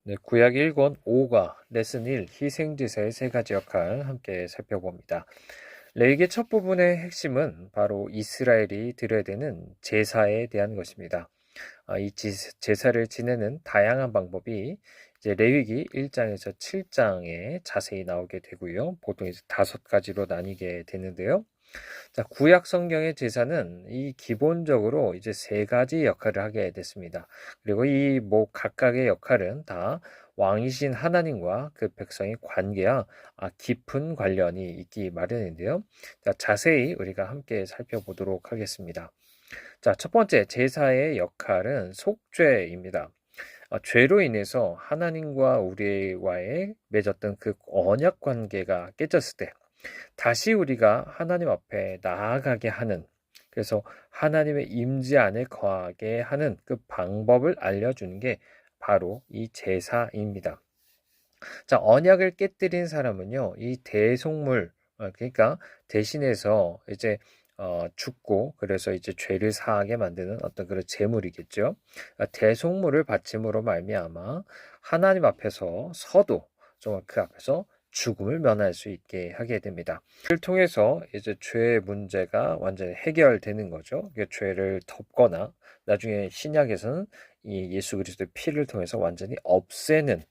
네, 구약 1권 5가 레슨 1 희생제사의 세 가지 역할 함께 살펴봅니다. 레위기의 첫 부분의 핵심은 바로 이스라엘이 드려야 되는 제사에 대한 것입니다. 이 제사를 지내는 다양한 방법이 이제 레위기 1장에서 7장에 자세히 나오게 되고요. 보통 이제 5가지로 나뉘게 되는데요. 자, 구약 성경의 제사는 이 기본적으로 이제 3가지 역할을 하게 됐습니다. 그리고 이 각각의 역할은 다 왕이신 하나님과 그 백성의 관계와 깊은 관련이 있기 마련인데요. 자, 자세히 우리가 함께 살펴보도록 하겠습니다. 자, 첫 번째 제사의 역할은 속죄입니다. 죄로 인해서 하나님과 우리와의 맺었던 그 언약 관계가 깨졌을 때 다시 우리가 하나님 앞에 나아가게 하는, 그래서 하나님의 임재 안에 거하게 하는 그 방법을 알려주는 게 바로 이 제사입니다. 자, 언약을 깨뜨린 사람은요, 이 대속물, 그러니까 대신해서 이제 죽고 그래서 이제 죄를 사하게 만드는 어떤 그런 제물이겠죠. 대속물을 바침으로 말미암아 하나님 앞에서 서도 정말 그 앞에서 죽음을 면할 수 있게 하게 됩니다. 이를 통해서 이제 죄의 문제가 완전히 해결되는 거죠. 죄를 덮거나 나중에 신약에서는 이 예수 그리스도의 피를 통해서 완전히 없애는,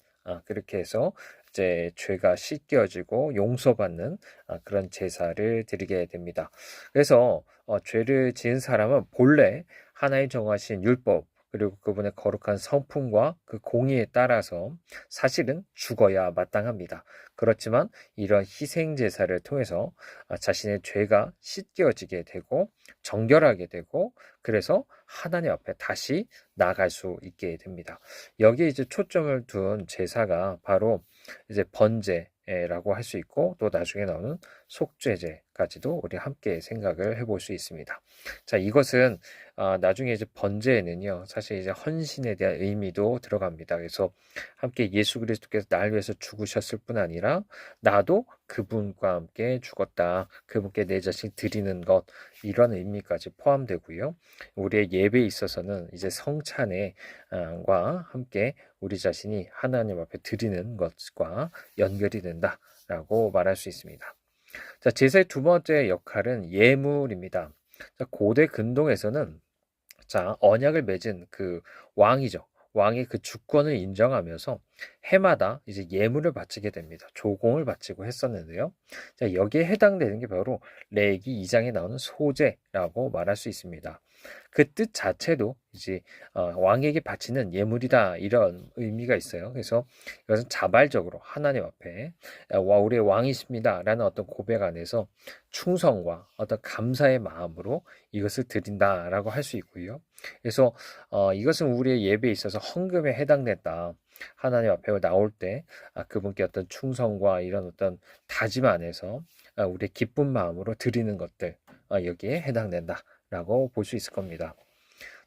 그렇게 해서 이제 죄가 씻겨지고 용서받는 그런 제사를 드리게 됩니다. 그래서 죄를 지은 사람은 본래 하나의 정하신 율법 그리고 그분의 거룩한 성품과 그 공의에 따라서 사실은 죽어야 마땅합니다. 그렇지만 이런 희생 제사를 통해서 자신의 죄가 씻겨지게 되고 정결하게 되고 그래서 하나님 앞에 다시 나갈 수 있게 됩니다. 여기에 이제 초점을 둔 제사가 바로 이제 번제라고 할 수 있고 또 나중에 나오는 속죄제까지도 우리 함께 생각을 해볼 수 있습니다. 자, 이것은 나중에 이제 번제에는요, 사실 이제 헌신에 대한 의미도 들어갑니다. 그래서 함께 예수 그리스도께서 날 위해서 죽으셨을 뿐 아니라 나도 그분과 함께 죽었다. 그분께 내 자신 드리는 것, 이런 의미까지 포함되고요. 우리의 예배에 있어서는 이제 성찬과 함께 우리 자신이 하나님 앞에 드리는 것과 연결이 된다라고 말할 수 있습니다. 자, 제사의 두 번째 역할은 예물입니다. 자, 고대 근동에서는 언약을 맺은 그 왕이죠. 왕의 그 주권을 인정하면서 해마다 이제 예물을 바치게 됩니다. 조공을 바치고 했었는데요. 자, 여기에 해당되는 게 바로 레위기 2장에 나오는 소제라고 말할 수 있습니다. 그 뜻 자체도 이제 왕에게 바치는 예물이다, 이런 의미가 있어요. 그래서 이것은 자발적으로 하나님 앞에 우리의 왕이십니다라는 어떤 고백 안에서 충성과 어떤 감사의 마음으로 이것을 드린다라고 할 수 있고요. 그래서 이것은 우리의 예배에 있어서 헌금에 해당된다. 하나님 앞에 나올 때 그분께 어떤 충성과 이런 어떤 다짐 안에서 우리의 기쁜 마음으로 드리는 것들, 여기에 해당된다라고 볼 수 있을 겁니다.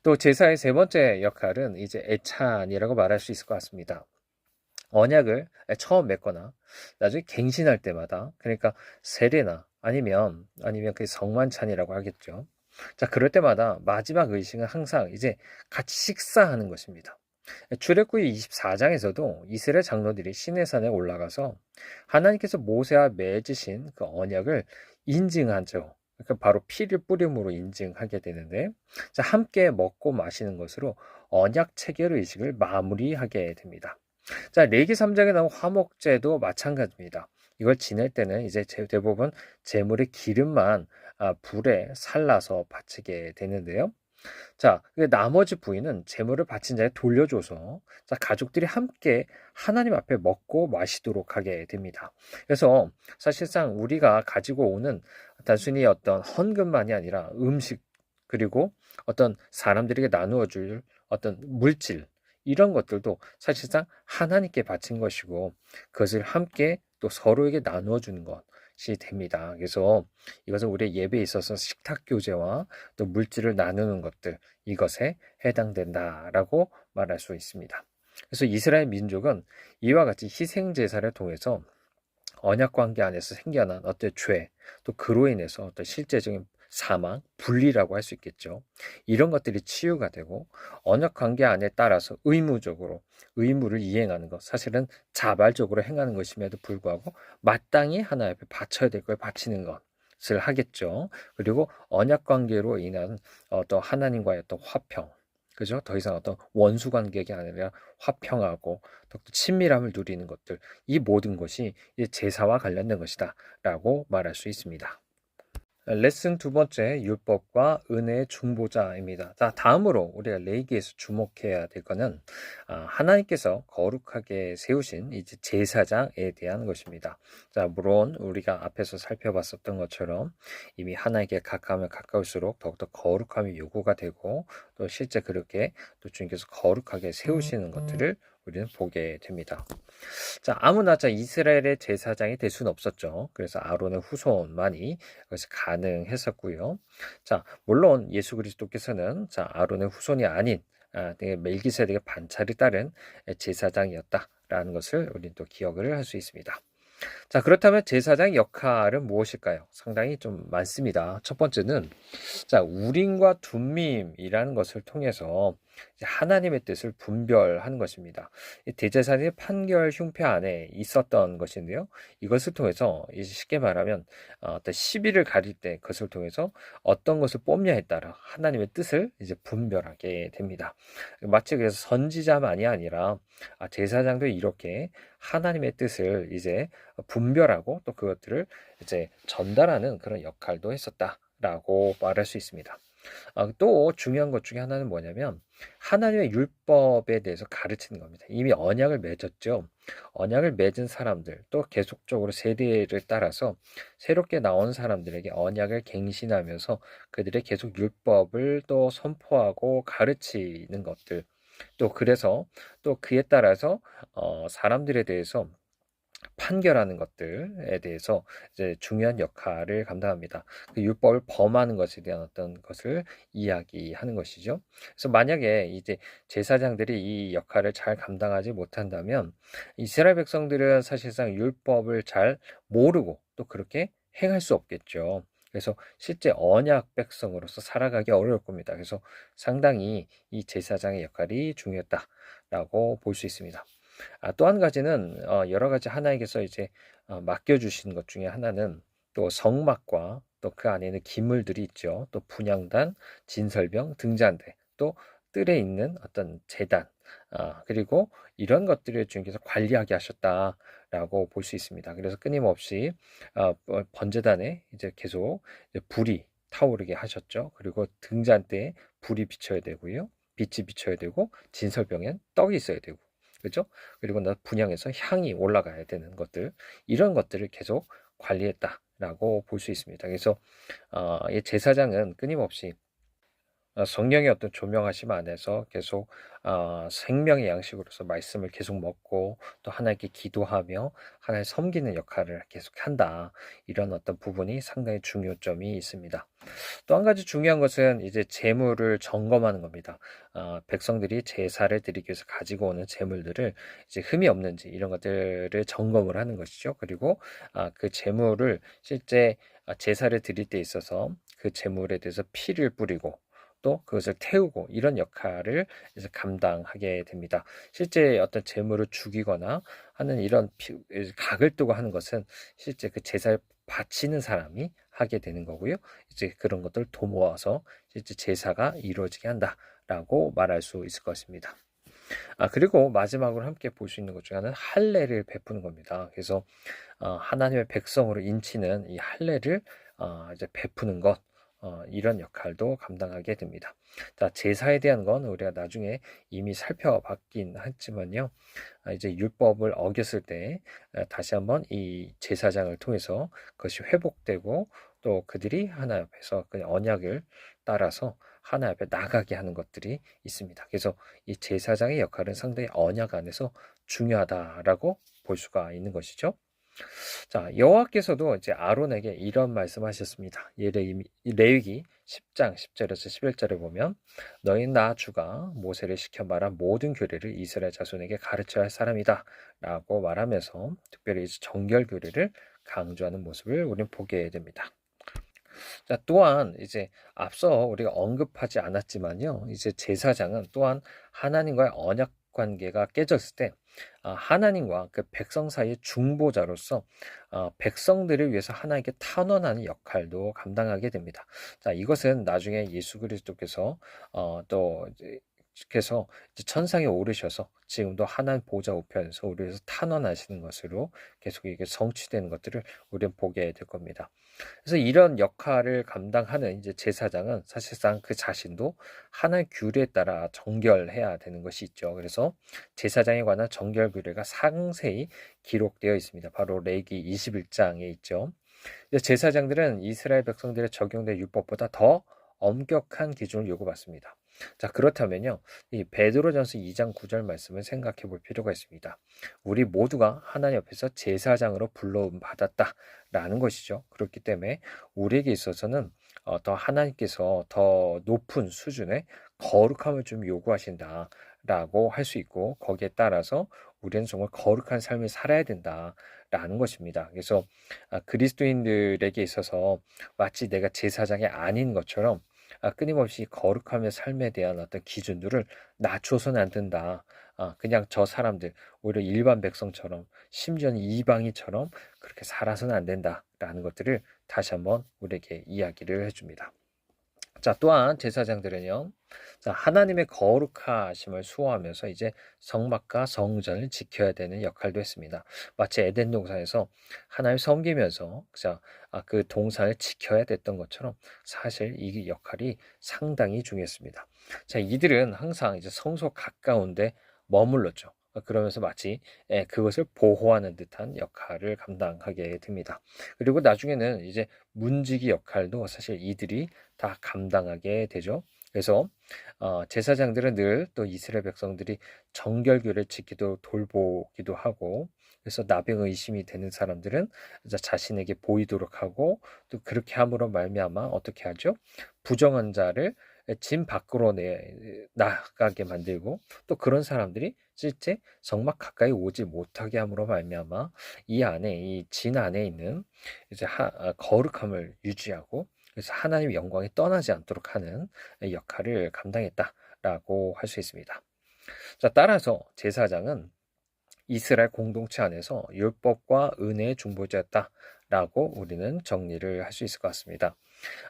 또 제사의 세 번째 역할은 이제 애찬이라고 말할 수 있을 것 같습니다. 언약을 처음 맺거나 나중에 갱신할 때마다, 그러니까 세례나 아니면 그 성만찬이라고 하겠죠. 자, 그럴 때마다 마지막 의식은 항상 이제 같이 식사하는 것입니다. 출애굽기 24장에서도 이스라엘 장로들이 시내산에 올라가서 하나님께서 모세와 맺으신 그 언약을 인증하죠. 그러니까 바로 피를 뿌림으로 인증하게 되는데, 자, 함께 먹고 마시는 것으로 언약 체결 의식을 마무리하게 됩니다. 자, 레위기 3장에 나온 화목제도 마찬가지입니다. 이걸 지낼 때는 이제 대부분 제물의 기름만 불에 살라서 바치게 되는데요. 자, 나머지 부위는 제물을 바친 자에 돌려줘서 가족들이 함께 하나님 앞에 먹고 마시도록 하게 됩니다. 그래서 사실상 우리가 가지고 오는 단순히 어떤 헌금만이 아니라 음식, 그리고 어떤 사람들에게 나누어 줄 어떤 물질, 이런 것들도 사실상 하나님께 바친 것이고 그것을 함께 또 서로에게 나누어 주는 것이 됩니다. 그래서 이것은 우리의 예배에 있어서 식탁 교제와 또 물질을 나누는 것들, 이것에 해당된다라고 말할 수 있습니다. 그래서 이스라엘 민족은 이와 같이 희생 제사를 통해서 언약 관계 안에서 생겨난 어떤 죄, 또 그로 인해서 어떤 실제적인 사망, 분리라고 할 수 있겠죠. 이런 것들이 치유가 되고 언약 관계 안에 따라서 의무적으로 의무를 이행하는 것, 사실은 자발적으로 행하는 것임에도 불구하고 마땅히 하나님 앞에 바쳐야 될 걸 바치는 것을 하겠죠. 그리고 언약 관계로 인한 어떤 하나님과의 어떤 화평, 그죠? 더 이상 어떤 원수 관계가 아니라 화평하고 더 친밀함을 누리는 것들, 이 모든 것이 이제 제사와 관련된 것이다라고 말할 수 있습니다. 레슨 두 번째, 율법과 은혜의 중보자입니다. 자, 다음으로 우리가 레위기에서 주목해야 될 것은 하나님께서 거룩하게 세우신 이제 제사장에 대한 것입니다. 자, 물론 우리가 앞에서 살펴봤었던 것처럼 이미 하나님께 가까우면 가까울수록 더욱더 거룩함이 요구가 되고 또 실제 그렇게 또 주님께서 거룩하게 세우시는 것들을 우리는 보게 됩니다. 자, 아무나 이스라엘의 제사장이 될 수는 없었죠. 그래서 아론의 후손만이 그것이 가능했었고요. 자, 물론 예수 그리스도께서는 아론의 후손이 아닌 멜기세덱의 반차를 따른 제사장이었다라는 것을 우리는 또 기억을 할 수 있습니다. 자, 그렇다면 제사장의 역할은 무엇일까요? 상당히 좀 많습니다. 첫 번째는 우림과 둠밈이라는 것을 통해서 하나님의 뜻을 분별하는 것입니다. 대제사장의 판결 흉패 안에 있었던 것인데요. 이것을 통해서 쉽게 말하면 어떤 시비를 가릴 때 그것을 통해서 어떤 것을 뽑냐에 따라 하나님의 뜻을 이제 분별하게 됩니다. 마치 그래서 선지자만이 아니라 제사장도 이렇게 하나님의 뜻을 이제 분별하고 또 그것들을 이제 전달하는 그런 역할도 했었다라고 말할 수 있습니다. 또 중요한 것 중에 하나는 뭐냐면 하나님의 율법에 대해서 가르치는 겁니다. 이미 언약을 맺었죠. 언약을 맺은 사람들, 또 계속적으로 세대를 따라서 새롭게 나온 사람들에게 언약을 갱신하면서 그들의 계속 율법을 또 선포하고 가르치는 것들, 또 그래서 또 그에 따라서 사람들에 대해서 판결하는 것들에 대해서 이제 중요한 역할을 감당합니다. 그 율법을 범하는 것에 대한 어떤 것을 이야기하는 것이죠. 그래서 만약에 이제 제사장들이 이 역할을 잘 감당하지 못한다면 이스라엘 백성들은 사실상 율법을 잘 모르고 또 그렇게 행할 수 없겠죠. 그래서 실제 언약 백성으로서 살아가기 어려울 겁니다. 그래서 상당히 이 제사장의 역할이 중요했다라고 볼 수 있습니다. 또 한 가지는 여러 가지 하나님께서 이제 맡겨주신 것 중에 하나는 또 성막과 또 그 안에는 기물들이 있죠. 또 분향단, 진설병, 등잔대, 또 뜰에 있는 어떤 제단, 그리고 이런 것들을 주님께서 관리하게 하셨다라고 볼 수 있습니다. 그래서 끊임없이 번제단에 이제 계속 이제 불이 타오르게 하셨죠. 그리고 등잔대에 불이 비쳐야 되고요. 빛이 비쳐야 되고 진설병엔 떡이 있어야 되고. 그죠? 그리고 나 분향해서 향이 올라가야 되는 것들, 이런 것들을 계속 관리했다라고 볼 수 있습니다. 그래서 이 제사장은 끊임없이 성령의 어떤 조명하심 안에서 계속 생명의 양식으로서 말씀을 계속 먹고 또 하나님께 기도하며 하나님 섬기는 역할을 계속 한다. 이런 어떤 부분이 상당히 중요점이 있습니다. 또 한 가지 중요한 것은 이제 재물을 점검하는 겁니다. 백성들이 제사를 드리기 위해서 가지고 오는 재물들을 이제 흠이 없는지 이런 것들을 점검을 하는 것이죠. 그리고 그 재물을 실제 제사를 드릴 때 있어서 그 재물에 대해서 피를 뿌리고 또 그것을 태우고 이런 역할을 이제 감당하게 됩니다. 실제 어떤 재물을 죽이거나 하는 이런 각을 뜨고 하는 것은 실제 그 제사를 바치는 사람이 하게 되는 거고요. 이제 그런 것들을 도모아서 실제 제사가 이루어지게 한다라고 말할 수 있을 것입니다. 그리고 마지막으로 함께 볼 수 있는 것 중에 하나는 할례를 베푸는 겁니다. 그래서 하나님의 백성으로 인치는 이 할례를 이제 베푸는 것, 이런 역할도 감당하게 됩니다. 자, 제사에 대한 건 우리가 나중에 이미 살펴봤긴 했지만요. 이제 율법을 어겼을 때 다시 한번 이 제사장을 통해서 그것이 회복되고 또 그들이 하나님 앞에서 그 언약을 따라서 하나님 앞에 나가게 하는 것들이 있습니다. 그래서 이 제사장의 역할은 상당히 언약 안에서 중요하다라고 볼 수가 있는 것이죠. 자, 여호와께서도 이제 아론에게 이런 말씀하셨습니다. 레위기 10장 10절에서 11절에 보면 너희는 나 주가 모세를 시켜 말한 모든 규례를 이스라엘 자손에게 가르쳐야 할 사람이다 라고 말하면서 특별히 정결 규례를 강조하는 모습을 우리는 보게 됩니다. 자, 또한 이제 앞서 우리가 언급하지 않았지만요. 이제 제사장은 또한 하나님과의 언약 관계가 깨졌을 때 하나님과 그 백성 사이의 중보자로서 백성들을 위해서 하나님께 탄원하는 역할도 감당하게 됩니다. 자, 이것은 나중에 예수 그리스도께서 또 이제 그래서 이제 천상에 오르셔서 지금도 하나님 보좌 우편에서 우리를 위해서 탄원하시는 것으로 계속 이게 성취되는 것들을 우리는 보게 될 겁니다. 그래서 이런 역할을 감당하는 이제 제사장은 사실상 그 자신도 하나의 규례에 따라 정결해야 되는 것이 있죠. 그래서 제사장에 관한 정결 규례가 상세히 기록되어 있습니다. 바로 레위기 21장에 있죠. 제사장들은 이스라엘 백성들의 적용된 율법보다 더 엄격한 기준을 요구받습니다. 자, 그렇다면요. 이 베드로전서 2장 9절 말씀을 생각해 볼 필요가 있습니다. 우리 모두가 하나님 앞에서 제사장으로 불러옴 받았다라는 것이죠. 그렇기 때문에 우리에게 있어서는 더 하나님께서 더 높은 수준의 거룩함을 좀 요구하신다라고 할 수 있고 거기에 따라서 우리는 정말 거룩한 삶을 살아야 된다라는 것입니다. 그래서 그리스도인들에게 있어서 마치 내가 제사장이 아닌 것처럼 끊임없이 거룩하며 삶에 대한 어떤 기준들을 낮춰서는 안 된다. 그냥 저 사람들, 오히려 일반 백성처럼, 심지어는 이방인처럼 그렇게 살아서는 안 된다라는 것들을 다시 한번 우리에게 이야기를 해줍니다. 자, 또한 제사장들은요, 자, 하나님의 거룩하심을 수호하면서 이제 성막과 성전을 지켜야 되는 역할도 했습니다. 마치 에덴 동산에서 하나님을 섬기면서 그 동산을 지켜야 됐던 것처럼 사실 이 역할이 상당히 중요했습니다. 자, 이들은 항상 이제 성소 가까운데 머물렀죠. 그러면서 마치 그것을 보호하는 듯한 역할을 감당하게 됩니다. 그리고 나중에는 이제 문지기 역할도 사실 이들이 다 감당하게 되죠. 그래서 제사장들은 늘 또 이스라엘 백성들이 정결교를 지키도록 돌보기도 하고 그래서 나병 의심이 되는 사람들은 자신에게 보이도록 하고 또 그렇게 함으로 말미암아 어떻게 하죠? 부정한 자를 진 밖으로 나가게 만들고 또 그런 사람들이 실제 성막 가까이 오지 못하게 함으로 말미암아 이 진 안에 있는 이제 거룩함을 유지하고 그래서 하나님의 영광이 떠나지 않도록 하는 역할을 감당했다라고 할 수 있습니다. 자, 따라서 제사장은 이스라엘 공동체 안에서 율법과 은혜의 중보자였다라고 우리는 정리를 할 수 있을 것 같습니다.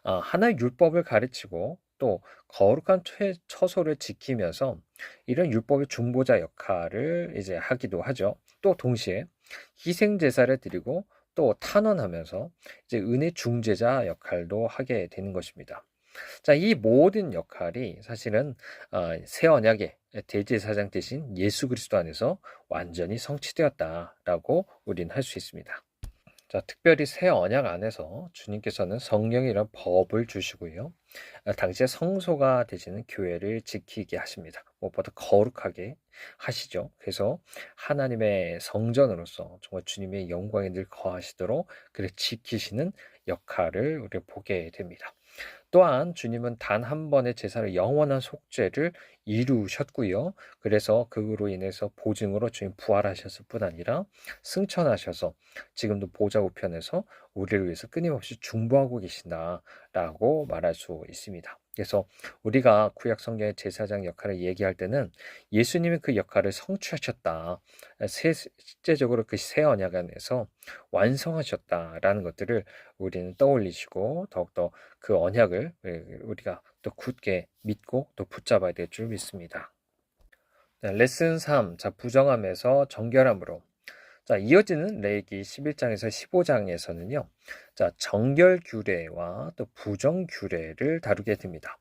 하나의 율법을 가르치고 또 거룩한 처소를 지키면서 이런 율법의 중보자 역할을 이제 하기도 하죠. 또 동시에 희생 제사를 드리고 또 탄원하면서 이제 은혜 중재자 역할도 하게 되는 것입니다. 자, 이 모든 역할이 사실은 새 언약의 대제사장 대신 예수 그리스도 안에서 완전히 성취되었다라고 우리는 할 수 있습니다. 자, 특별히 새 언약 안에서 주님께서는 성령이란 법을 주시고요. 당시에 성소가 되시는 교회를 지키게 하십니다. 무엇보다 거룩하게 하시죠. 그래서 하나님의 성전으로서 정말 주님의 영광이 늘 거하시도록 그를 지키시는 역할을 우리가 보게 됩니다. 또한 주님은 단 한 번의 제사로 영원한 속죄를 이루셨고요. 그래서 그로 인해서 보증으로 주님 부활하셨을 뿐 아니라 승천하셔서 지금도 보좌 우편에서 우리를 위해서 끊임없이 중보하고 계신다라고 말할 수 있습니다. 그래서 우리가 구약 성경의 제사장 역할을 얘기할 때는 예수님이 그 역할을 성취하셨다. 실제적으로 그 새 언약 안에서 완성하셨다라는 것들을 우리는 떠올리시고 더욱더 그 언약을 우리가 또 굳게 믿고 또 붙잡아야 될 줄 믿습니다. 네, 레슨 3. 자, 부정함에서 정결함으로. 자, 이어지는 레위기 11장에서 15장에서는요. 자, 정결 규례와 또 부정 규례를 다루게 됩니다.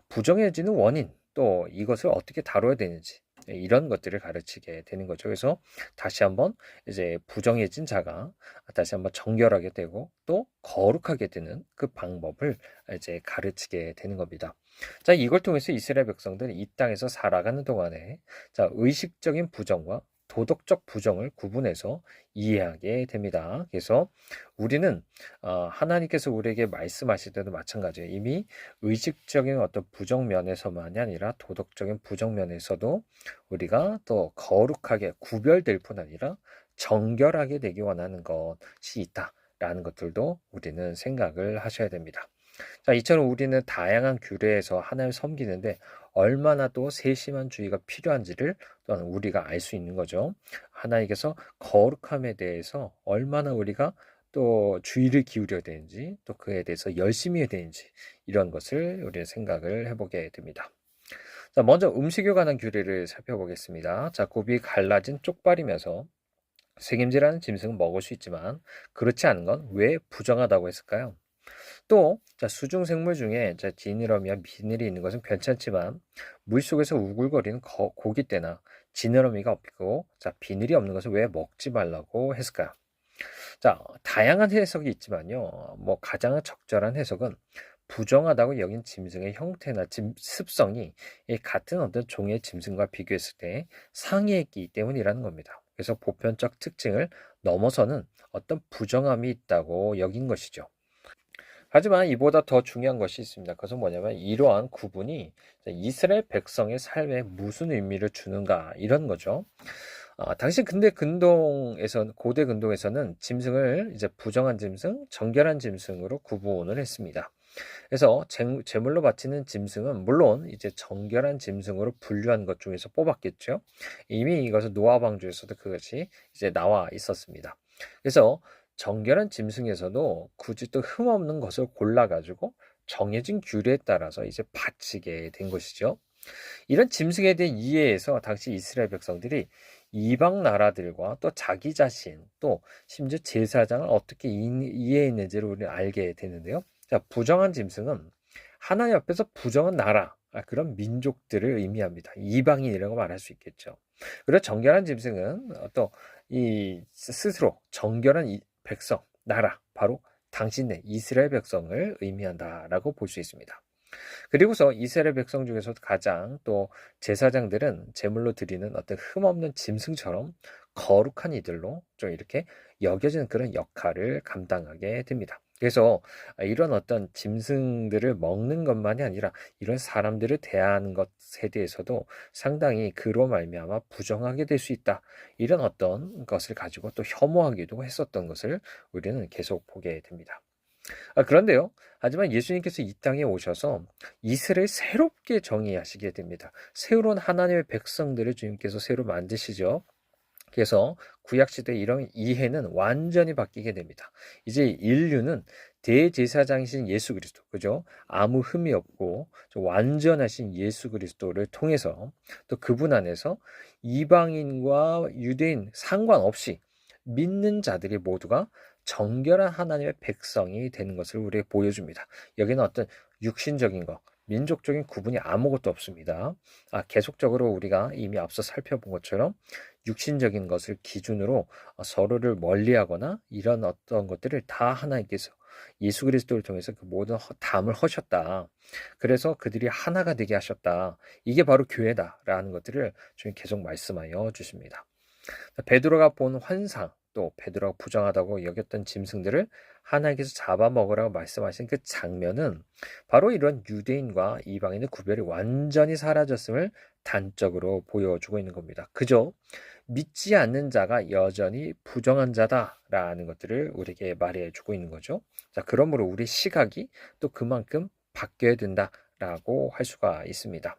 부정해지는 원인, 또 이것을 어떻게 다뤄야 되는지 이런 것들을 가르치게 되는 거죠. 그래서 다시 한번 이제 부정해진 자가 다시 한번 정결하게 되고 또 거룩하게 되는 그 방법을 이제 가르치게 되는 겁니다. 자, 이걸 통해서 이스라엘 백성들은 이 땅에서 살아가는 동안에 자, 의식적인 부정과 도덕적 부정을 구분해서 이해하게 됩니다. 그래서 우리는 하나님께서 우리에게 말씀하실 때도 마찬가지예요. 이미 의식적인 어떤 부정면에서만이 아니라 도덕적인 부정면에서도 우리가 또 거룩하게 구별될 뿐 아니라 정결하게 되기 원하는 것이 있다. 라는 것들도 우리는 생각을 하셔야 됩니다. 자, 이처럼 우리는 다양한 규례에서 하나님을 섬기는데 얼마나 또 세심한 주의가 필요한지를 또한 우리가 알 수 있는 거죠. 하나님께서 거룩함에 대해서 얼마나 우리가 또 주의를 기울여야 되는지, 또 그에 대해서 열심히 해야 되는지, 이런 것을 우리는 생각을 해보게 됩니다. 자, 먼저 음식에 관한 규례를 살펴보겠습니다. 자, 굽이 갈라진 쪽발이면서 색임질하는 짐승은 먹을 수 있지만 그렇지 않은 건 왜 부정하다고 했을까요? 또 수중 생물 중에 지느러미와 비늘이 있는 것은 괜찮지만 물속에서 우글거리는 고깃대나 지느러미가 없고 비늘이 없는 것은 왜 먹지 말라고 했을까요? 자, 다양한 해석이 있지만요. 가장 적절한 해석은 부정하다고 여긴 짐승의 형태나 습성이 같은 어떤 종의 짐승과 비교했을 때 상이했기 때문이라는 겁니다. 그래서 보편적 특징을 넘어서는 어떤 부정함이 있다고 여긴 것이죠. 하지만 이보다 더 중요한 것이 있습니다. 그것은 뭐냐면 이러한 구분이 이스라엘 백성의 삶에 무슨 의미를 주는가 이런 거죠. 당시 고대 근동에서는 짐승을 이제 부정한 짐승, 정결한 짐승으로 구분을 했습니다. 그래서 제물로 바치는 짐승은 물론 이제 정결한 짐승으로 분류한 것 중에서 뽑았겠죠. 이미 이것은 노아 방주에서도 그것이 이제 나와 있었습니다. 그래서 정결한 짐승에서도 굳이 또 흠없는 것을 골라가지고 정해진 규례에 따라서 이제 바치게 된 것이죠. 이런 짐승에 대한 이해에서 당시 이스라엘 백성들이 이방 나라들과 또 자기 자신 또 심지어 제사장을 어떻게 이해했는지를 우리는 알게 되는데요. 자, 부정한 짐승은 하나님 앞에서 부정한 나라, 그런 민족들을 의미합니다. 이방인이라고 말할 수 있겠죠. 그리고 정결한 짐승은 또 이 스스로 정결한 백성, 나라, 바로 당신네 이스라엘 백성을 의미한다라고 볼 수 있습니다. 그리고서 이스라엘 백성 중에서도 가장 또 제사장들은 제물로 드리는 어떤 흠없는 짐승처럼 거룩한 이들로 좀 이렇게 여겨지는 그런 역할을 감당하게 됩니다. 그래서 이런 어떤 짐승들을 먹는 것만이 아니라 이런 사람들을 대하는 것에 대해서도 상당히 그로 말미암아 부정하게 될 수 있다. 이런 어떤 것을 가지고 또 혐오하기도 했었던 것을 우리는 계속 보게 됩니다. 그런데요. 하지만 예수님께서 이 땅에 오셔서 이스라엘 새롭게 정의하시게 됩니다. 새로운 하나님의 백성들을 주님께서 새로 만드시죠. 그래서 구약시대 이런 이해는 완전히 바뀌게 됩니다. 이제 인류는 대제사장이신 예수 그리스도, 그죠? 아무 흠이 없고 완전하신 예수 그리스도를 통해서 또 그분 안에서 이방인과 유대인 상관없이 믿는 자들이 모두가 정결한 하나님의 백성이 되는 것을 우리에게 보여줍니다. 여기는 어떤 육신적인 것, 민족적인 구분이 아무것도 없습니다. 계속적으로 우리가 이미 앞서 살펴본 것처럼 육신적인 것을 기준으로 서로를 멀리하거나 이런 어떤 것들을 다 하나님께서 예수 그리스도를 통해서 그 모든 담을 허셨다. 그래서 그들이 하나가 되게 하셨다. 이게 바로 교회다라는 것들을 주님 계속 말씀하여 주십니다. 베드로가 본 환상, 또 베드로가 부정하다고 여겼던 짐승들을 하나님께서 잡아먹으라고 말씀하신 그 장면은 바로 이런 유대인과 이방인의 구별이 완전히 사라졌음을 단적으로 보여주고 있는 겁니다. 그저 믿지 않는 자가 여전히 부정한 자다라는 것들을 우리에게 말해주고 있는 거죠. 자, 그러므로 우리 시각이 또 그만큼 바뀌어야 된다라고 할 수가 있습니다.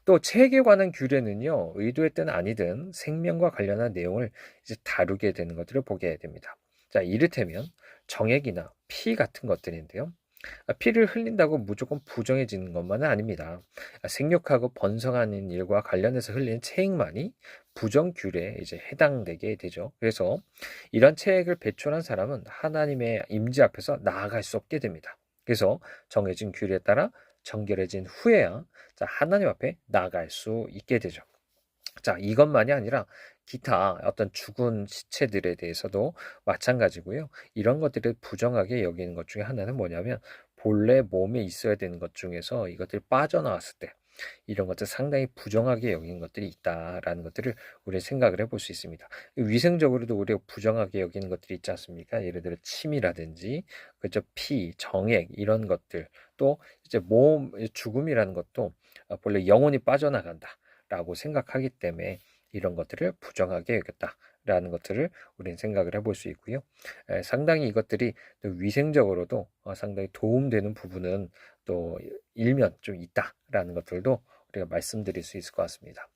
또 체액에 관한 규례는요, 의도했든 아니든 생명과 관련한 내용을 이제 다루게 되는 것들을 보게 됩니다. 자, 이를테면 정액이나 피 같은 것들인데요. 피를 흘린다고 무조건 부정해지는 것만은 아닙니다. 생육하고 번성하는 일과 관련해서 흘리는 체액만이 부정 규례에 이제 해당되게 되죠. 그래서 이런 체액을 배출한 사람은 하나님의 임재 앞에서 나아갈 수 없게 됩니다. 그래서 정해진 규례에 따라 정결해진 후에야 하나님 앞에 나아갈 수 있게 되죠. 자, 이것만이 아니라 기타 어떤 죽은 시체들에 대해서도 마찬가지고요. 이런 것들을 부정하게 여기는 것 중에 하나는 뭐냐면 본래 몸에 있어야 되는 것 중에서 이것들이 빠져나왔을 때 이런 것들 상당히 부정하게 여기는 것들이 있다라는 것들을 우리 생각을 해볼 수 있습니다. 위생적으로도 우리가 부정하게 여기는 것들이 있지 않습니까? 예를 들어 침이라든지 그죠, 피, 정액 이런 것들 또 이제 몸 죽음이라는 것도 본래 영혼이 빠져나간다라고 생각하기 때문에 이런 것들을 부정하게 여겼다라는 것들을 우리는 생각을 해볼 수 있고요. 상당히 이것들이 또 위생적으로도 상당히 도움되는 부분은 또 일면 좀 있다라는 것들도 우리가 말씀드릴 수 있을 것 같습니다.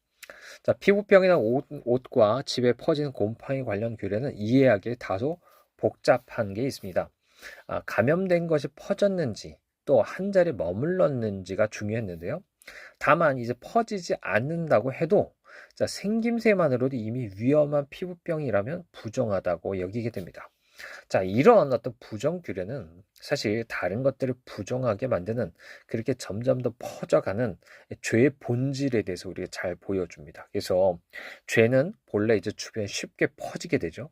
자, 피부병이나 옷과 집에 퍼지는 곰팡이 관련 규례는 이해하기 다소 복잡한 게 있습니다. 감염된 것이 퍼졌는지 또 한 자리에 머물렀는지가 중요했는데요. 다만 이제 퍼지지 않는다고 해도 자, 생김새만으로도 이미 위험한 피부병이라면 부정하다고 여기게 됩니다. 자, 이런 어떤 부정 규례는 사실 다른 것들을 부정하게 만드는 그렇게 점점 더 퍼져가는 죄의 본질에 대해서 우리가 잘 보여줍니다. 그래서 죄는 본래 이제 주변에 쉽게 퍼지게 되죠.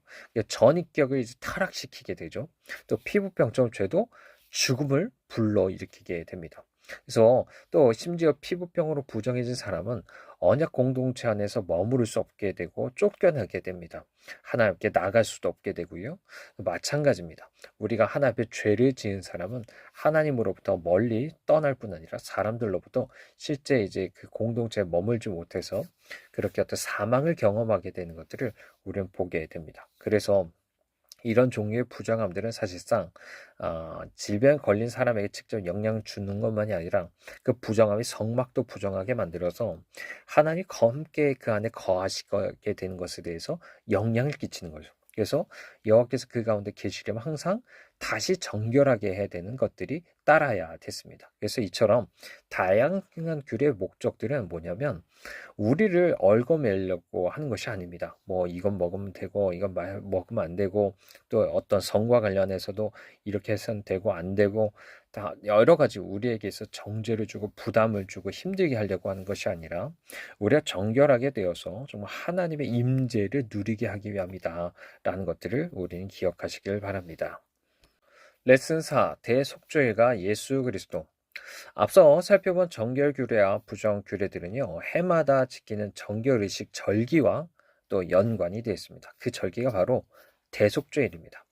전입격을 이제 타락시키게 되죠. 또 피부병처럼 죄도 죽음을 불러일으키게 됩니다. 그래서 또 심지어 피부병으로 부정해진 사람은 언약 공동체 안에서 머무를 수 없게 되고 쫓겨나게 됩니다. 하나님께 나갈 수도 없게 되고요. 마찬가지입니다. 우리가 하나님 앞에 죄를 지은 사람은 하나님으로부터 멀리 떠날 뿐 아니라 사람들로부터 실제 이제 그 공동체에 머물지 못해서 그렇게 어떤 사망을 경험하게 되는 것들을 우리는 보게 됩니다. 그래서 이런 종류의 부정함들은 사실상 질병에 걸린 사람에게 직접 영향을 주는 것만이 아니라 그 부정함이 성막도 부정하게 만들어서 하나님이 검게 그 안에 거하시게 되는 것에 대해서 영향을 끼치는 거죠. 그래서 여호와께서 그 가운데 계시려면 항상 다시 정결하게 해야 되는 것들이 따라야 됐습니다. 그래서 이처럼 다양한 규례의 목적들은 뭐냐면 우리를 얽어매려고 하는 것이 아닙니다. 뭐 이건 먹으면 되고 이건 먹으면 안 되고 또 어떤 성과 관련해서도 이렇게 해서는 되고 안 되고 다 여러 가지 우리에게서 정죄를 주고 부담을 주고 힘들게 하려고 하는 것이 아니라 우리가 정결하게 되어서 정말 하나님의 임재를 누리게 하기 위함이다라는 것들을 우리는 기억하시길 바랍니다. 레슨 4. 대속죄가 예수 그리스도. 앞서 살펴본 정결 규례와 부정 규례들은요, 해마다 지키는 정결의식 절기와 또 연관이 되어 있습니다. 그 절기가 바로 대속죄일입니다.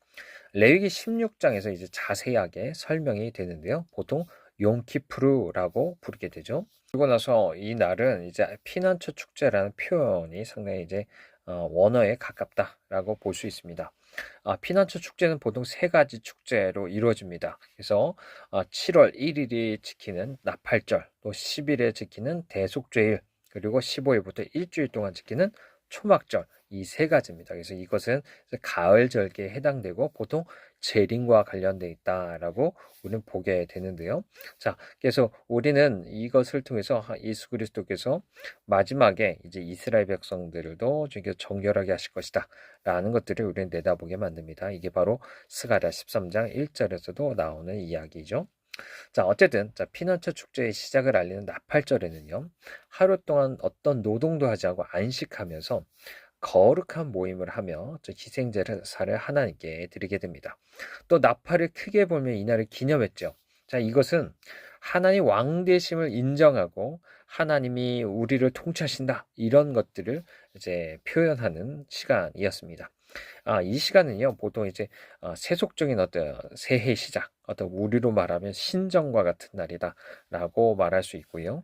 레위기 16장에서 이제 자세하게 설명이 되는데요. 보통 용키프루라고 부르게 되죠. 그리고 나서 이 날은 이제 피난처 축제라는 표현이 상당히 이제 원어에 가깝다라고 볼 수 있습니다. 피난처 축제는 보통 세 가지 축제로 이루어집니다. 그래서 7월 1일이 지키는 나팔절, 또 10일에 지키는 대속죄일, 그리고 15일부터 일주일 동안 지키는 초막절, 이 세 가지입니다. 그래서 이것은 가을 절기에 해당되고 보통 재림과 관련되어 있다라고 우리는 보게 되는데요. 자, 그래서 우리는 이것을 통해서 예수 그리스도께서 마지막에 이제 이스라엘 백성들도 정결하게 하실 것이다 라는 것들을 우리는 내다보게 만듭니다. 이게 바로 스가랴 13장 1절에서도 나오는 이야기죠. 자, 어쨌든 피난처 축제의 시작을 알리는 나팔절에는요, 하루 동안 어떤 노동도 하지 않고 안식하면서 거룩한 모임을 하며 희생제사를 하나님께 드리게 됩니다. 또 나팔을 크게 불며 이날을 기념했죠. 자, 이것은 하나님 왕 되심을 인정하고 하나님이 우리를 통치하신다, 이런 것들을 이제 표현하는 시간이었습니다. 이 시간은요, 보통 이제 세속적인 어떤 새해 시작, 어떤 우리로 말하면 신정과 같은 날이다라고 말할 수 있고요.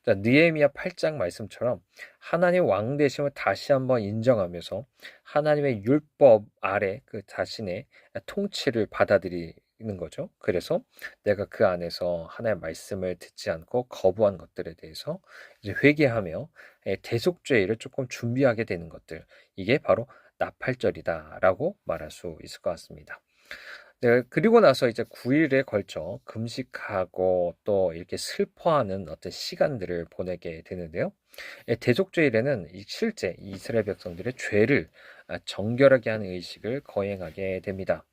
자, 느헤미야 8장 말씀처럼 하나님 왕 되심을 다시 한번 인정하면서 하나님의 율법 아래 그 자신의 통치를 받아들이는 거죠. 그래서 내가 그 안에서 하나님의 말씀을 듣지 않고 거부한 것들에 대해서 이제 회개하며 대속죄를 조금 준비하게 되는 것들, 이게 바로 나팔절이다라고 말할 수 있을 것 같습니다. 네, 그리고 나서 이제 9일에 걸쳐 금식하고 또 이렇게 슬퍼하는 어떤 시간들을 보내게 되는데요. 대속죄일에는 실제 이스라엘 백성들의 죄를 정결하게 하는 의식을 거행하게 됩니다.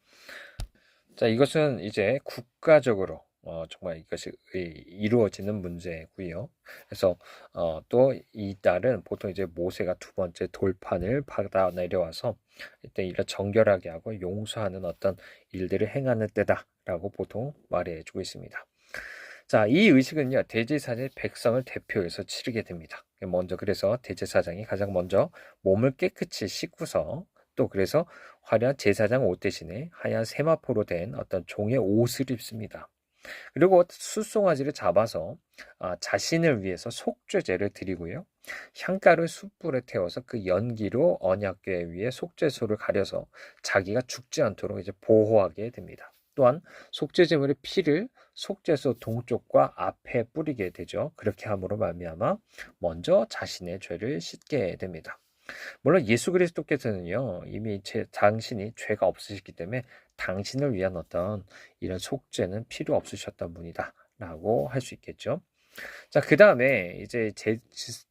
자, 이것은 이제 국가적으로 정말 이것이 이루어지는 문제고요. 그래서 또 이 날은 보통 이제 모세가 두 번째 돌판을 받아 내려와서 이때 이를 정결하게 하고 용서하는 어떤 일들을 행하는 때다라고 보통 말해주고 있습니다. 자, 이 의식은요, 대제사장이 백성을 대표해서 치르게 됩니다. 먼저 그래서 대제사장이 가장 먼저 몸을 깨끗이 씻고서 또 그래서 화려한 제사장 옷 대신에 하얀 세마포로 된 어떤 종의 옷을 입습니다. 그리고 숫송아지를 잡아서 자신을 위해서 속죄제를 드리고요. 향가를 숯불에 태워서 그 연기로 언약궤 위에 속죄소를 가려서 자기가 죽지 않도록 이제 보호하게 됩니다. 또한 속죄제물의 피를 속죄소 동쪽과 앞에 뿌리게 되죠. 그렇게 함으로 말미암아 먼저 자신의 죄를 씻게 됩니다. 물론 예수 그리스도께서는요, 이미 당신이 죄가 없으시기 때문에 당신을 위한 어떤 이런 속죄는 필요 없으셨던 분이다 라고 할 수 있겠죠. 자, 그 다음에 이제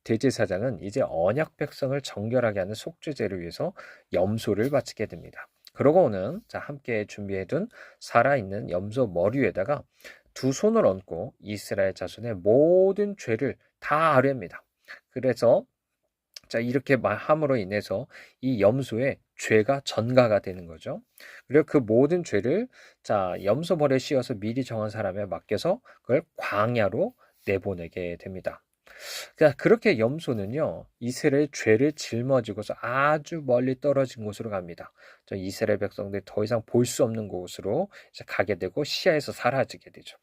대제사장은 이제 언약 백성을 정결하게 하는 속죄제를 위해서 염소를 바치게 됩니다. 그러고는 자, 함께 준비해둔 살아있는 염소 머리 위에다가 두 손을 얹고 이스라엘 자손의 모든 죄를 다 아뢰입니다. 그래서 자, 이렇게 함으로 인해서 이 염소의 죄가 전가가 되는 거죠. 그리고 그 모든 죄를 자, 염소 머리에 씌워서 미리 정한 사람에 맡겨서 그걸 광야로 내보내게 됩니다. 그러니까 그렇게 염소는요, 이스라엘 죄를 짊어지고서 아주 멀리 떨어진 곳으로 갑니다. 저 이스라엘 백성들이 더 이상 볼 수 없는 곳으로 이제 가게 되고 시야에서 사라지게 되죠.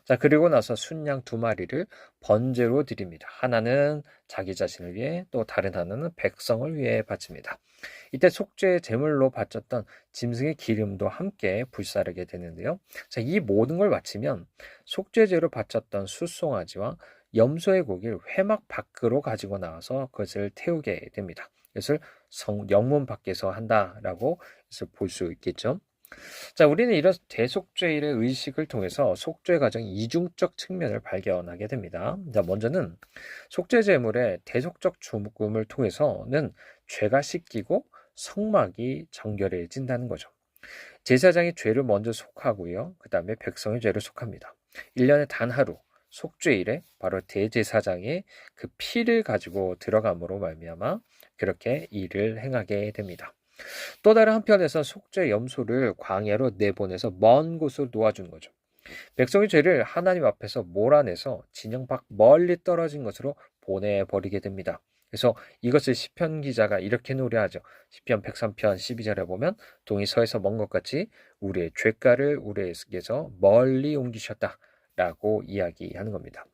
자, 그리고 나서 순양 두 마리를 번제로 드립니다. 하나는 자기 자신을 위해, 또 다른 하나는 백성을 위해 바칩니다. 이때 속죄 제물로 바쳤던 짐승의 기름도 함께 불사르게 되는데요. 자, 이 모든 걸 마치면 속죄제로 바쳤던 숫송아지와 염소의 고기를 회막 밖으로 가지고 나와서 그것을 태우게 됩니다. 이것을 영문 밖에서 한다라고 볼 수 있겠죠. 자, 우리는 이런 대속죄일의 의식을 통해서 속죄 과정의 이중적 측면을 발견하게 됩니다. 자, 먼저는 속죄 제물의 대속적 죽음을 통해서는 죄가 씻기고 성막이 정결해진다는 거죠. 제사장이 죄를 먼저 속하고요. 그 다음에 백성의 죄를 속합니다. 1년에 단 하루 속죄일에 바로 대제사장의 그 피를 가지고 들어감으로 말미암아 그렇게 일을 행하게 됩니다. 또 다른 한편에서 속죄 염소를 광야로 내보내서 먼 곳으로 놓아주는 거죠. 백성의 죄를 하나님 앞에서 몰아내서 진영 밖 멀리 떨어진 것으로 보내버리게 됩니다. 그래서 이것을 시편 기자가 이렇게 노래하죠. 시편 103편 12절에 보면 동이 서에서 먼 것 같이 우리의 죄가를 우리에게서 멀리 옮기셨다라고 이야기하는 겁니다.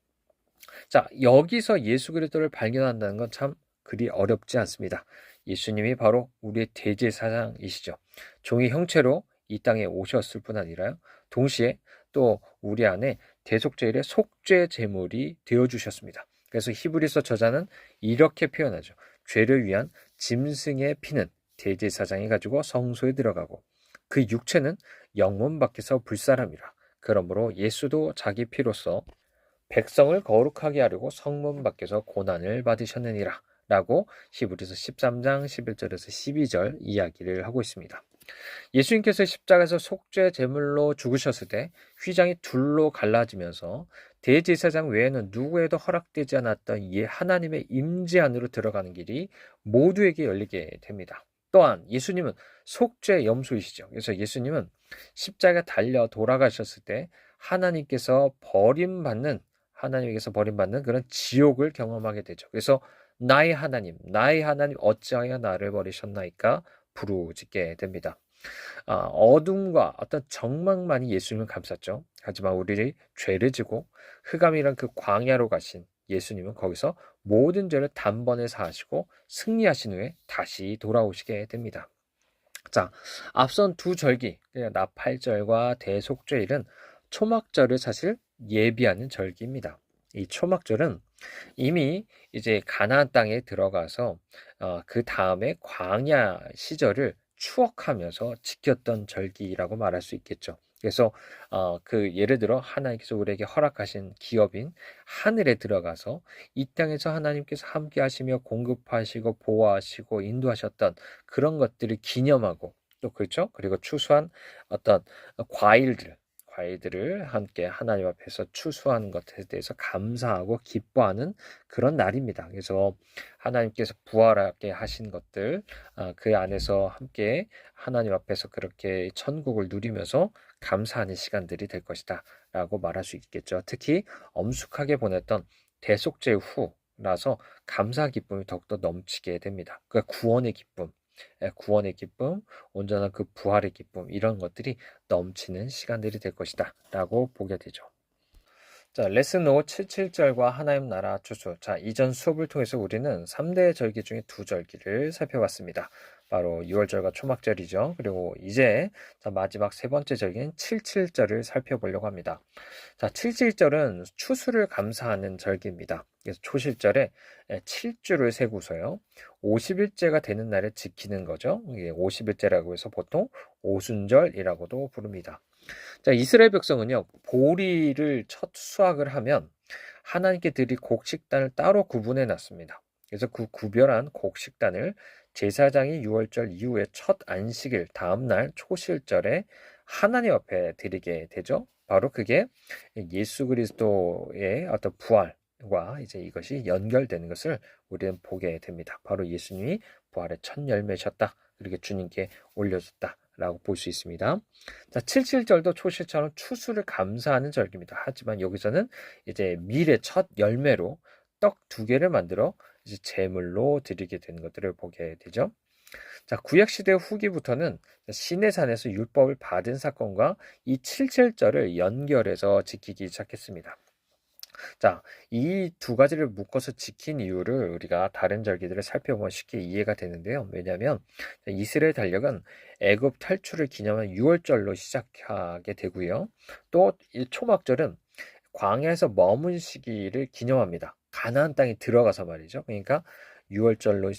자, 여기서 예수 그리스도를 발견한다는 건 참 그리 어렵지 않습니다. 예수님이 바로 우리의 대제사장이시죠. 종의 형체로 이 땅에 오셨을 뿐 아니라요. 동시에 또 우리 안에 대속죄일의 속죄 제물이 되어 주셨습니다. 그래서 히브리서 저자는 이렇게 표현하죠. 죄를 위한 짐승의 피는 대제사장이 가지고 성소에 들어가고 그 육체는 영문 밖에서 불사람이라. 그러므로 예수도 자기 피로써 백성을 거룩하게 하려고 성문 밖에서 고난을 받으셨느니라 라고 히브리서 13장 11절에서 12절 이야기를 하고 있습니다. 예수님께서 십자가에서 속죄 제물로 죽으셨을 때 휘장이 둘로 갈라지면서 대제사장 외에는 누구에도 허락되지 않았던 하나님의 임재 안으로 들어가는 길이 모두에게 열리게 됩니다. 또한 예수님은 속죄 염소이시죠. 그래서 예수님은 십자가 달려 돌아가셨을 때 하나님께서 버림받는 그런 지옥을 경험하게 되죠. 그래서 나의 하나님 어찌하여 나를 버리셨나이까 부르짖게 됩니다. 어둠과 어떤 정막만이 예수님을 감쌌죠. 하지만 우리의 죄를 지고 흑암이란 그 광야로 가신 예수님은 거기서 모든 죄를 단번에 사하시고 승리하신 후에 다시 돌아오시게 됩니다. 자, 앞선 두 절기, 나팔절과 대속죄일은 초막절을 사실 예비하는 절기입니다. 이 초막절은 이미 이제 가나안 땅에 들어가서 그 다음에 광야 시절을 추억하면서 지켰던 절기라고 말할 수 있겠죠. 그래서 그 예를 들어 하나님께서 우리에게 허락하신 기업인 하늘에 들어가서 이 땅에서 하나님께서 함께 하시며 공급하시고 보호하시고 인도하셨던 그런 것들을 기념하고 또 그렇죠. 그리고 추수한 어떤 과일들을 함께 하나님 앞에서 추수하는 것에 대해서 감사하고 기뻐하는 그런 날입니다. 그래서 하나님께서 부활하게 하신 것들 그 안에서 함께 하나님 앞에서 그렇게 천국을 누리면서 감사하는 시간들이 될 것이다 라고 말할 수 있겠죠. 특히 엄숙하게 보냈던 대속죄 후라서 감사 기쁨이 더욱더 넘치게 됩니다. 그러니까 구원의 기쁨, 온전한 그 부활의 기쁨 이런 것들이 넘치는 시간들이 될 것이다 라고 보게 되죠. 자, 레슨 5 77절과 하나님 나라 추수. 자, 이전 수업을 통해서 우리는 3대 절기 중에 두 절기를 살펴봤습니다. 바로 6월절과 초막절이죠. 그리고 이제 마지막 세 번째 절기인 77절을 살펴보려고 합니다. 자, 77절은 추수를 감사하는 절기입니다. 그래서 초실절에 7주를 세고서요. 50일째가 되는 날에 지키는 거죠. 이게 50일째라고 해서 보통 오순절이라고도 부릅니다. 자, 이스라엘 백성은요, 보리를 첫 수확을 하면 하나님께 드릴 곡식단을 따로 구분해 놨습니다. 그래서 그 구별한 곡식단을 제사장이 6월절 이후에 첫 안식일 다음날 초실절에 하나님 앞에 드리게 되죠. 바로 그게 예수 그리스도의 어떤 부활과 이제 이것이 연결되는 것을 우리는 보게 됩니다. 바로 예수님이 부활의 첫 열매셨다. 그렇게 주님께 올려줬다. 라고 볼 수 있습니다. 자, 77절도 초실처럼 추수를 감사하는 절기입니다. 하지만 여기서는 이제 밀의 첫 열매로 떡 2개를 만들어 이제 제물로 드리게 되는 것들을 보게 되죠. 자, 구약시대 후기부터는 시내산에서 율법을 받은 사건과 이 77절을 연결해서 지키기 시작했습니다. 자, 이 두 가지를 묶어서 지킨 이유를 우리가 다른 절기들을 살펴보면 쉽게 이해가 되는데요. 왜냐하면 이스라엘 달력은 애굽 탈출을 기념한 6월절로 시작하게 되고요. 또 이 초막절은 광야에서 머문 시기를 기념합니다. 가나안 땅에 들어가서 말이죠. 그러니까 6월절로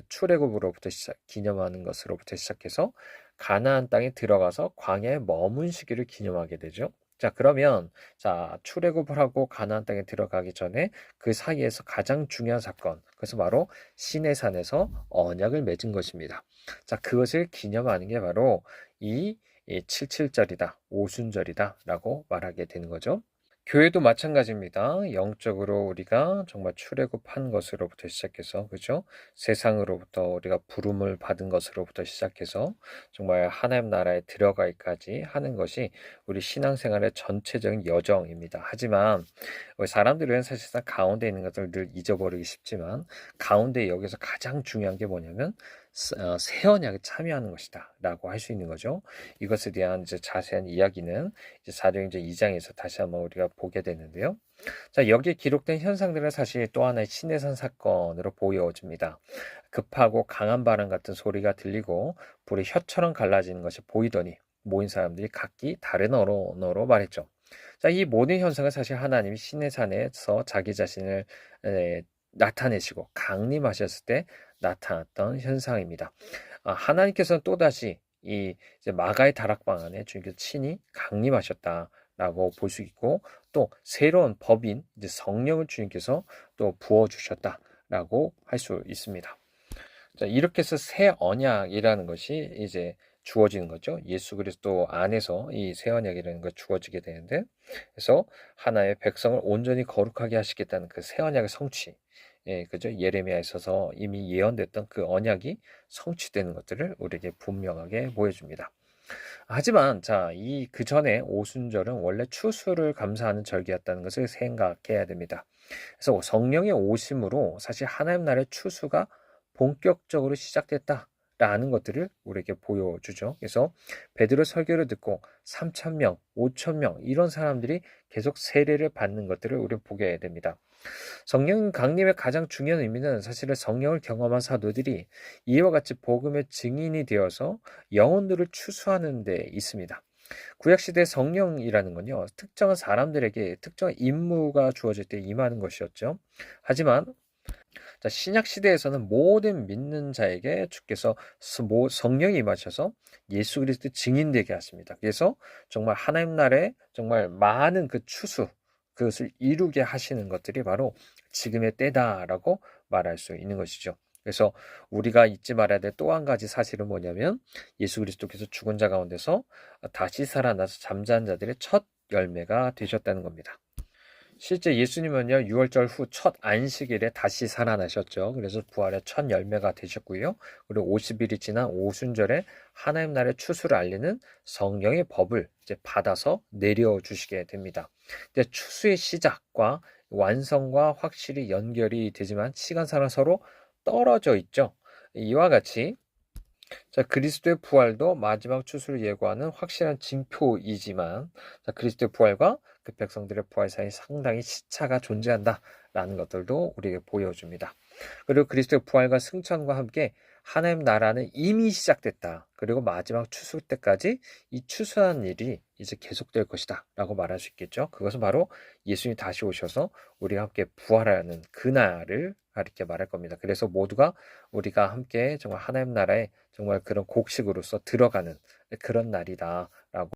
출애굽으로부터 기념하는 것으로부터 시작해서 가나안 땅에 들어가서 광야에 머문 시기를 기념하게 되죠. 자, 그러면 출애굽을 하고 가나안 땅에 들어가기 전에 그 사이에서 가장 중요한 사건, 그것은 바로 시내산에서 언약을 맺은 것입니다. 자, 그것을 기념하는 게 바로 이 77절이다, 오순절이다라고 말하게 되는 거죠. 교회도 마찬가지입니다. 영적으로 우리가 정말 출애굽한 것으로부터 시작해서, 그죠? 세상으로부터 우리가 부름을 받은 것으로부터 시작해서 정말 하나님 나라에 들어가기까지 하는 것이 우리 신앙생활의 전체적인 여정입니다. 하지만 우리 사람들은 사실상 가운데 있는 것을 늘 잊어버리기 쉽지만 가운데 여기서 가장 중요한 게 뭐냐면 새 언약에 참여하는 것이다 라고 할 수 있는 거죠. 이것에 대한 이제 자세한 이야기는 이제 사도행전 2장에서 다시 한번 우리가 보게 되는데요. 자, 여기에 기록된 현상들은 사실 또 하나의 시내산 사건으로 보여집니다. 급하고 강한 바람 같은 소리가 들리고 불이 혀처럼 갈라지는 것이 보이더니 모인 사람들이 각기 다른 언어로 말했죠. 자, 이 모든 현상은 사실 하나님이 시내산에서 자기 자신을 나타내시고 강림하셨을 때 나타났던 현상입니다. 하나님께서는 또다시 이 이제 마가의 다락방 안에 주님께서 친히 강림하셨다라고 볼 수 있고 또 새로운 법인 이제 성령을 주님께서 또 부어 주셨다라고 할 수 있습니다. 자, 이렇게 해서 새 언약이라는 것이 이제 주어지는 거죠. 예수 그리스도 안에서 이 새 언약이라는 것 주어지게 되는데, 그래서 하나의 백성을 온전히 거룩하게 하시겠다는 그 새 언약의 성취, 그죠? 예레미야에 있어서 이미 예언됐던 그 언약이 성취되는 것들을 우리에게 분명하게 보여줍니다. 하지만 이 그 전에 오순절은 원래 추수를 감사하는 절기였다는 것을 생각해야 됩니다. 그래서 성령의 오심으로 사실 하나님 나라의 추수가 본격적으로 시작됐다라는 것들을 우리에게 보여주죠. 그래서 베드로 설교를 듣고 3,000명, 5,000명 이런 사람들이 계속 세례를 받는 것들을 우리는 보게 됩니다. 성령 강림의 가장 중요한 의미는 사실은 성령을 경험한 사도들이 이와 같이 복음의 증인이 되어서 영혼들을 추수하는 데 있습니다. 구약시대 성령이라는 건요, 특정한 사람들에게 특정한 임무가 주어질 때 임하는 것이었죠. 하지만 신약 시대에서는 모든 믿는 자에게 주께서 성령이 임하셔서 예수 그리스도 증인되게 하십니다. 그래서 정말 하나님 나라에 정말 많은 그 추수, 그것을 이루게 하시는 것들이 바로 지금의 때다라고 말할 수 있는 것이죠. 그래서 우리가 잊지 말아야 될 또 한 가지 사실은 뭐냐면 예수 그리스도께서 죽은 자 가운데서 다시 살아나서 잠자는 자들의 첫 열매가 되셨다는 겁니다. 실제 예수님은요, 6월절 후 첫 안식일에 다시 살아나셨죠. 그래서 부활의 첫 열매가 되셨고요. 그리고 50일이 지난 오순절에 하나님 나라의 추수를 알리는 성령의 법을 이제 받아서 내려주시게 됩니다. 근데 추수의 시작과 완성과 확실히 연결이 되지만 시간상으로 서로 떨어져 있죠. 이와 같이 자, 그리스도의 부활도 마지막 추수를 예고하는 확실한 징표이지만, 자, 그리스도의 부활과 그 백성들의 부활 사이 상당히 시차가 존재한다라는 것들도 우리에게 보여줍니다. 그리고 그리스도의 부활과 승천과 함께 하나님 나라는 이미 시작됐다. 그리고 마지막 추수 때까지 이 추수한 일이 이제 계속될 것이다 라고 말할 수 있겠죠. 그것은 바로 예수님이 다시 오셔서 우리가 함께 부활하는 그날을 이렇게 말할 겁니다. 그래서 모두가 우리가 함께 정말 하나님 나라에 정말 그런 곡식으로서 들어가는 그런 날이다라고